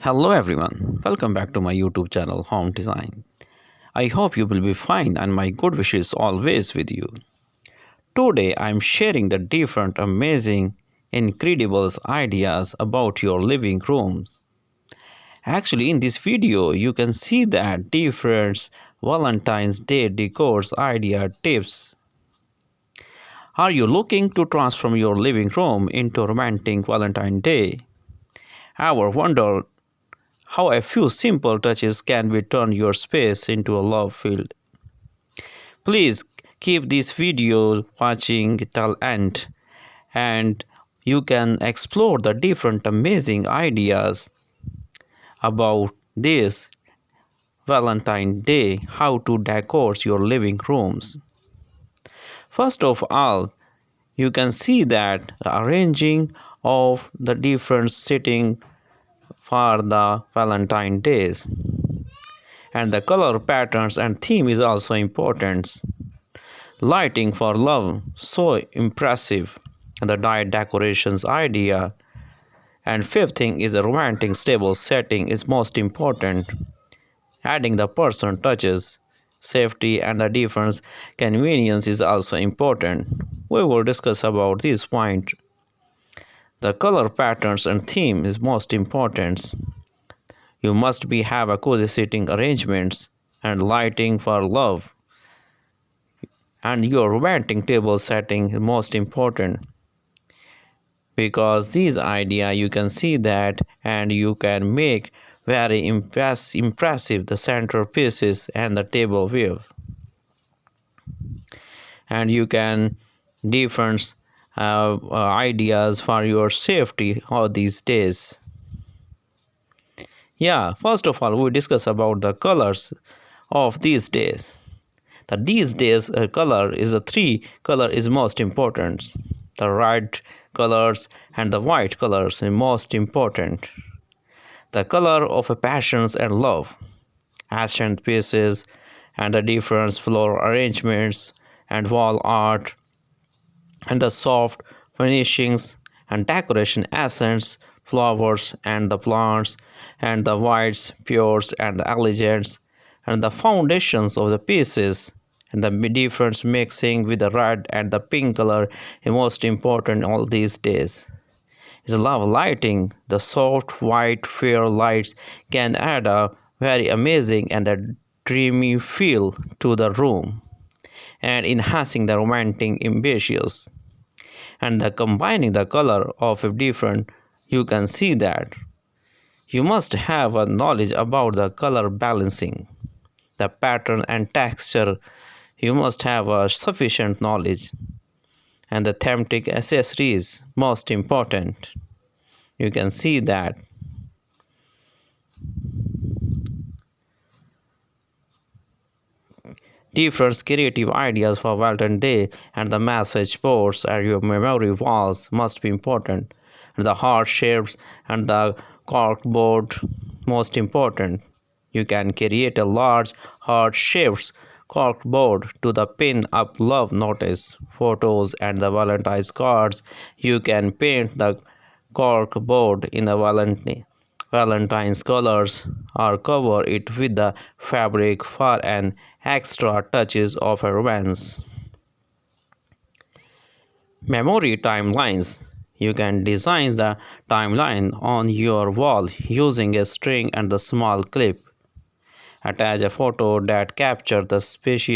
Hello everyone, welcome back to my YouTube channel Home Design. I hope you will be fine and my good wishes always with you. Today I am sharing the different amazing, incredible ideas about your living rooms. Actually in this video you can see that different Valentine's Day decors idea tips. Are you looking to transform your living room into a romantic Valentine's Day? Ever wondered how a few simple touches can be turn your space into a love field? Please keep this video watching till end and you can explore the different amazing ideas about this Valentine Day, how to decorate your living rooms. First of all, you can see that the arranging of the different setting for the Valentine days, and the color patterns and theme is also important. Lighting for love, so impressive. The diet decorations idea. And fifth thing is a romantic stable setting is most important. Adding the person touches, safety and the difference convenience is also important. We will discuss about this point. The color patterns and theme is most important. You must be have a cozy sitting arrangements and lighting for love. And your romantic table setting is most important, because these idea you can see that and you can make very impressive the centerpieces and the table view, and you can different ideas for your safety all these days. Yeah, first of all we discuss about the colors of these days. These days color is a three color is most important. The red colors and the white colors are most important. The color of passions and love, ancient pieces and the different floral arrangements and wall art and the soft finishings and decoration accents, flowers and the plants and the whites, pures and the elegants and the foundations of the pieces and the difference mixing with the red and the pink color is most important all these days. Is love lighting. The soft white fair lights can add a very amazing and a dreamy feel to the room and enhancing the romantic ambitions. And the combining the color of a different, you can see that you must have a knowledge about the color balancing, the pattern and texture. You must have a sufficient knowledge, and the thematic accessories most important. You can see that different creative ideas for Valentine Day and the message boards and your memory walls must be important. And the heart shapes and the cork board most important. You can create a large heart shaped cork board to the pin up love notice photos and the Valentine's cards. You can paint the cork board in the Valentine's colors or cover it with the fabric for an extra touches of a romance. Memory timelines. You can design the timeline on your wall using a string and the small clip. Attach a photo that captures the special